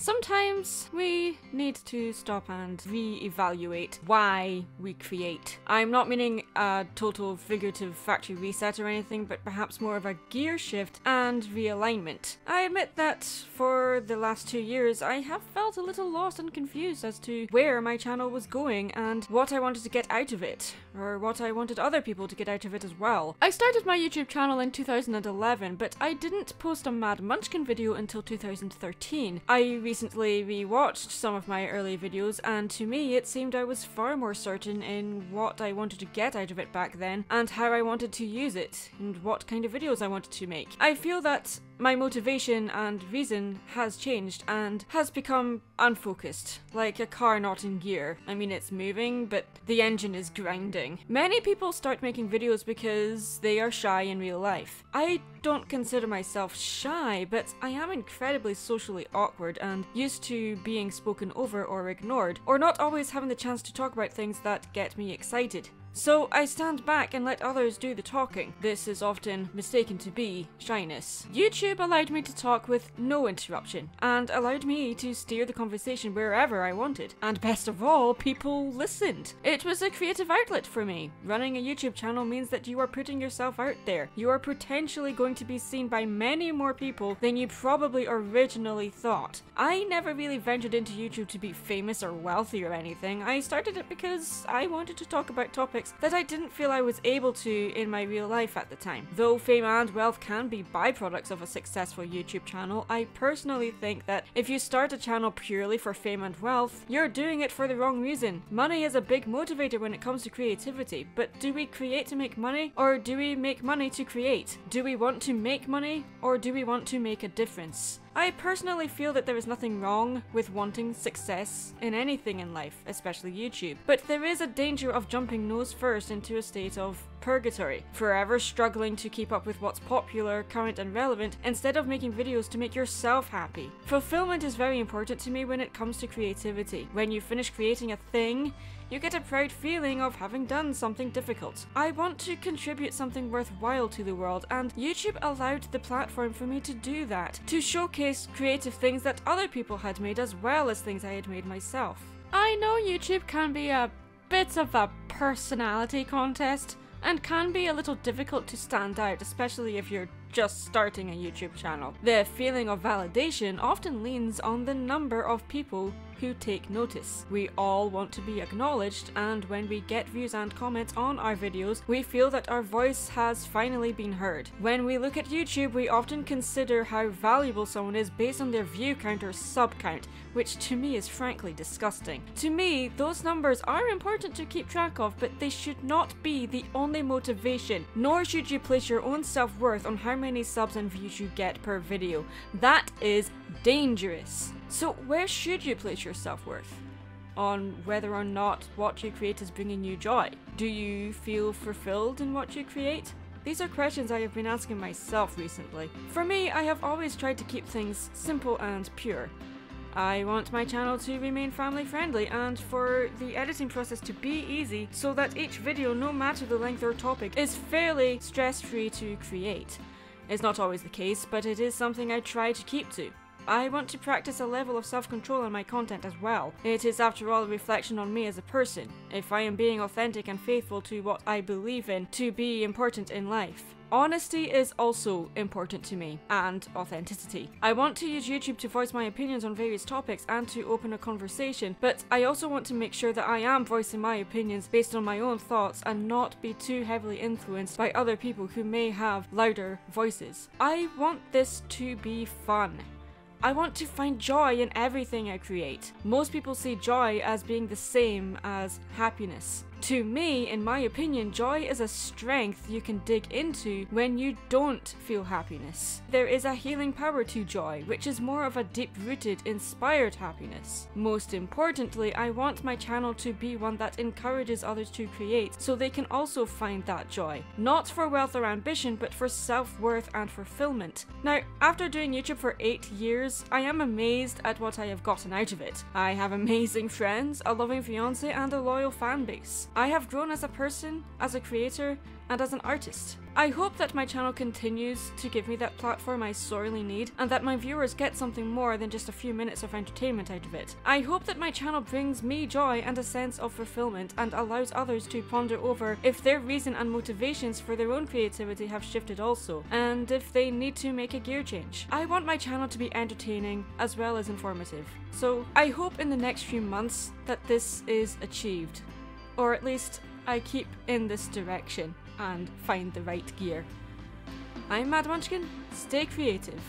Sometimes we need to stop and re-evaluate why we create. I'm not meaning a total figurative factory reset or anything, but perhaps more of a gear shift and realignment. I admit that for the last 2 years I have felt a little lost and confused as to where my channel was going and what I wanted to get out of it, or what I wanted other people to get out of it as well. I started my YouTube channel in 2011, but I didn't post a Mad Munchkin video until 2013. I recently rewatched some of my early videos, and to me it seemed I was far more certain in what I wanted to get out of it back then, and how I wanted to use it, and what kind of videos I wanted to make. I feel that my motivation and reason has changed and has become unfocused, like a car not in gear. I mean, it's moving, but the engine is grinding. Many people start making videos because they are shy in real life. I don't consider myself shy, but I am incredibly socially awkward and used to being spoken over or ignored, or not always having the chance to talk about things that get me excited. So I stand back and let others do the talking. This is often mistaken to be shyness. YouTube allowed me to talk with no interruption, and allowed me to steer the conversation wherever I wanted. And best of all, people listened. It was a creative outlet for me. Running a YouTube channel means that you are putting yourself out there. You are potentially going to be seen by many more people than you probably originally thought. I never really ventured into YouTube to be famous or wealthy or anything. I started it because I wanted to talk about topics that I didn't feel I was able to in my real life at the time. Though fame and wealth can be byproducts of a successful YouTube channel, I personally think that if you start a channel purely for fame and wealth, you're doing it for the wrong reason. Money is a big motivator when it comes to creativity, but do we create to make money, or do we make money to create? Do we want to make money, or do we want to make a difference? I personally feel that there is nothing wrong with wanting success in anything in life, especially YouTube. But there is a danger of jumping nose first into a state of purgatory, forever struggling to keep up with what's popular, current and relevant, instead of making videos to make yourself happy. Fulfillment is very important to me when it comes to creativity. When you finish creating a thing, you get a proud feeling of having done something difficult. I want to contribute something worthwhile to the world, and YouTube allowed the platform for me to do that, to showcase creative things that other people had made as well as things I had made myself. I know YouTube can be a bit of a personality contest, and can be a little difficult to stand out, especially if you're just starting a YouTube channel. The feeling of validation often leans on the number of people who take notice. We all want to be acknowledged, and when we get views and comments on our videos, we feel that our voice has finally been heard. When we look at YouTube, we often consider how valuable someone is based on their view count or sub count, which to me is frankly disgusting. To me, those numbers are important to keep track of, but they should not be the only motivation, nor should you place your own self-worth on how many subs and views you get per video. That is dangerous. So where should you place your self-worth? On whether or not what you create is bringing you joy? Do you feel fulfilled in what you create? These are questions I have been asking myself recently. For me, I have always tried to keep things simple and pure. I want my channel to remain family friendly and for the editing process to be easy so that each video, no matter the length or topic, is fairly stress-free to create. It's not always the case, but it is something I try to keep to. I want to practice a level of self-control in my content as well. It is after all a reflection on me as a person. If I am being authentic and faithful to what I believe in to be important in life. Honesty is also important to me, and authenticity. I want to use YouTube to voice my opinions on various topics and to open a conversation, but I also want to make sure that I am voicing my opinions based on my own thoughts and not be too heavily influenced by other people who may have louder voices. I want this to be fun. I want to find joy in everything I create. Most people see joy as being the same as happiness. To me, in my opinion, joy is a strength you can dig into when you don't feel happiness. There is a healing power to joy, which is more of a deep-rooted, inspired happiness. Most importantly, I want my channel to be one that encourages others to create so they can also find that joy. Not for wealth or ambition, but for self-worth and fulfillment. Now, after doing YouTube for 8 years, I am amazed at what I have gotten out of it. I have amazing friends, a loving fiance, and a loyal fan base. I have grown as a person, as a creator, and as an artist. I hope that my channel continues to give me that platform I sorely need, and that my viewers get something more than just a few minutes of entertainment out of it. I hope that my channel brings me joy and a sense of fulfillment, and allows others to ponder over if their reason and motivations for their own creativity have shifted also, and if they need to make a gear change. I want my channel to be entertaining as well as informative. So I hope in the next few months that this is achieved. Or at least I keep in this direction and find the right gear. I'm Mad Munchkin, stay creative.